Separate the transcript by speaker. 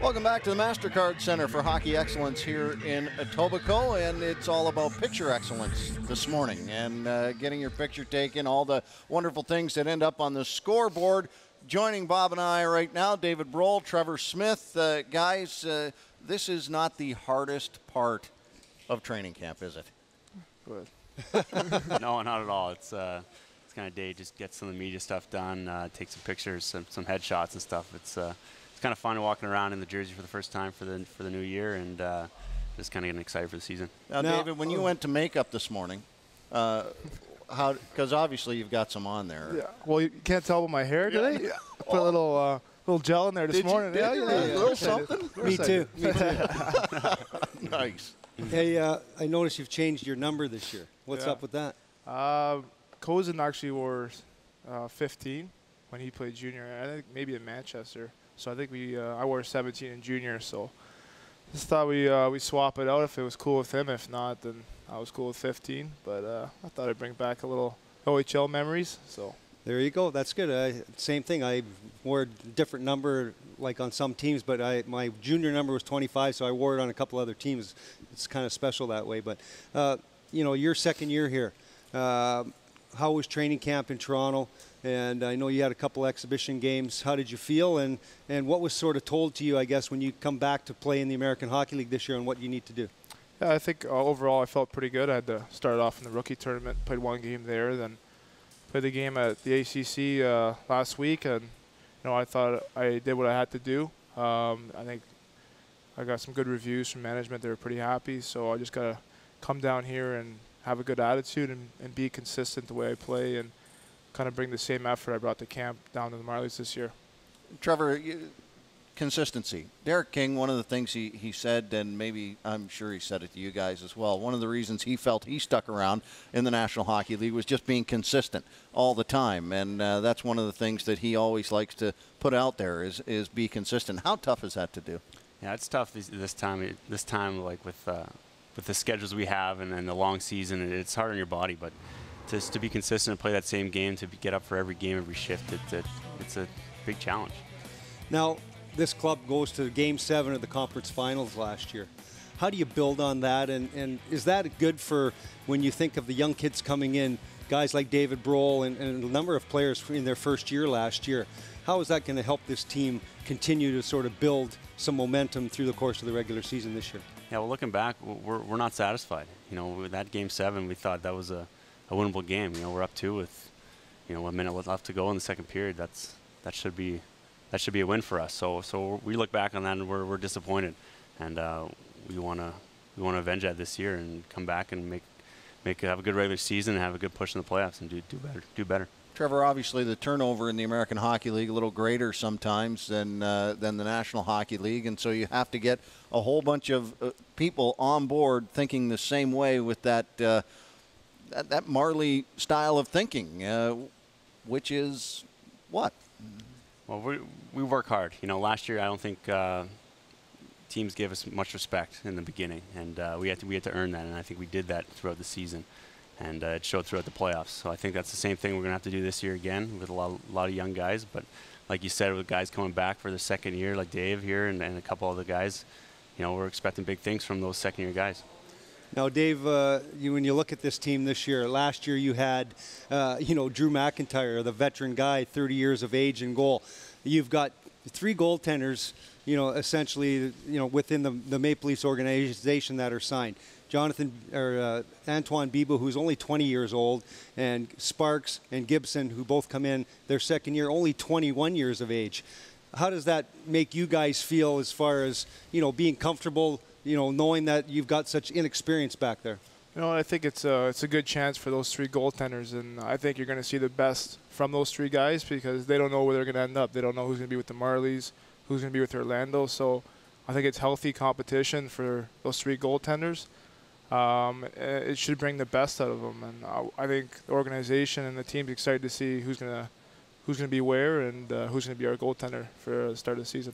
Speaker 1: Welcome back to the MasterCard Center for Hockey Excellence here in Etobicoke, and it's all about picture excellence this morning and getting your picture taken, all the wonderful things that end up on the scoreboard. Joining Bob and I right now, David Broll, Trevor Smith. Guys, this is not the hardest part of training camp, is it?
Speaker 2: Good.
Speaker 3: No, not at all. It's kind of day, just get some of the media stuff done, take some pictures, some headshots and stuff. It's kind of fun walking around in the jersey for the first time for the new year, and just kind of getting excited for the season.
Speaker 1: Now, David, when you went to makeup this morning, because obviously you've got some on there.
Speaker 2: Yeah. Well, you can't tell by my hair today. Yeah. Put a little gel in there this morning.
Speaker 1: Did you? A little something?
Speaker 4: Me too. Me too.
Speaker 1: Nice.
Speaker 4: Hey, I noticed you've changed your number this year. What's up with that?
Speaker 2: Kozin actually wore 15 when he played junior. I think maybe in Manchester. So I think I wore 17 in junior. So just thought we swap it out if it was cool with him. If not, then I was cool with 15. But I thought I'd bring back a little OHL memories. So
Speaker 4: there you go. That's good. Same thing. I wore a different number, like on some teams, but my junior number was 25, so I wore it on a couple other teams. It's kind of special that way. But you know, your second year here. How was training camp in Toronto? And I know you had a couple exhibition games. How did you feel? And what was sort of told to you, I guess, when you come back to play in the American Hockey League this year and what you need to do?
Speaker 2: Yeah, I think overall I felt pretty good. I had to start off in the rookie tournament, played one game there, then played the game at the ACC last week, and you know, I thought I did what I had to do. I think I got some good reviews from management. They were pretty happy, so I just got to come down here and have a good attitude and be consistent the way I play and kind of bring the same effort I brought to camp down to the Marlies this year.
Speaker 1: Trevor, consistency. Derek King, one of the things he said, and maybe I'm sure he said it to you guys as well, one of the reasons he felt he stuck around in the National Hockey League was just being consistent all the time. And that's one of the things that he always likes to put out there is be consistent. How tough is that to do?
Speaker 3: Yeah, it's tough this time, like with the schedules we have and the long season. It's hard on your body, but just to be consistent and play that same game, to get up for every game, every shift, it's a big challenge.
Speaker 4: Now, this club goes to Game 7 of the conference finals last year. How do you build on that? And is that good for when you think of the young kids coming in, guys like David Broll and a number of players in their first year last year? How is that going to help this team continue to sort of build some momentum through the course of the regular season this year?
Speaker 3: Yeah, well, looking back, we're not satisfied. You know, with that Game 7, we thought that was a winnable game. You know, we're up 2 with, you know, 1 minute left to go in the second period. That should be a win for us. So we look back on that and we're disappointed, and we want to avenge that this year and come back and have a good regular season and have a good push in the playoffs and do better.
Speaker 1: Trevor, obviously the turnover in the American Hockey League a little greater sometimes than the National Hockey League, and so you have to get a whole bunch of people on board thinking the same way with that Marley style of thinking, which is what?
Speaker 3: Well, we work hard. You know, last year I don't think teams gave us much respect in the beginning, and we had to earn that, and I think we did that throughout the season. And it showed throughout the playoffs. So I think that's the same thing we're going to have to do this year again with a lot of young guys. But like you said, with guys coming back for the second year, like Dave here and a couple other guys, you know, we're expecting big things from those second-year guys.
Speaker 4: Now, Dave, when you look at this team this year, last year you had, you know, Drew McIntyre, the veteran guy, 30 years of age and goal. You've got 3 goaltenders, you know, essentially, you know, within the Maple Leafs organization that are signed. Antoine Bibeau, who's only 20 years old, and Sparks and Gibson, who both come in their second year, only 21 years of age. How does that make you guys feel as far as, you know, being comfortable, you know, knowing that you've got such inexperience back there?
Speaker 2: You know, I think it's a good chance for those 3 goaltenders, and I think you're going to see the best from those 3 guys because they don't know where they're going to end up. They don't know who's going to be with the Marlies, who's going to be with Orlando. So I think it's healthy competition for those 3 goaltenders. It should bring the best out of them, and I think the organization and the team's excited to see who's gonna be where and who's gonna be our goaltender for the start of the season.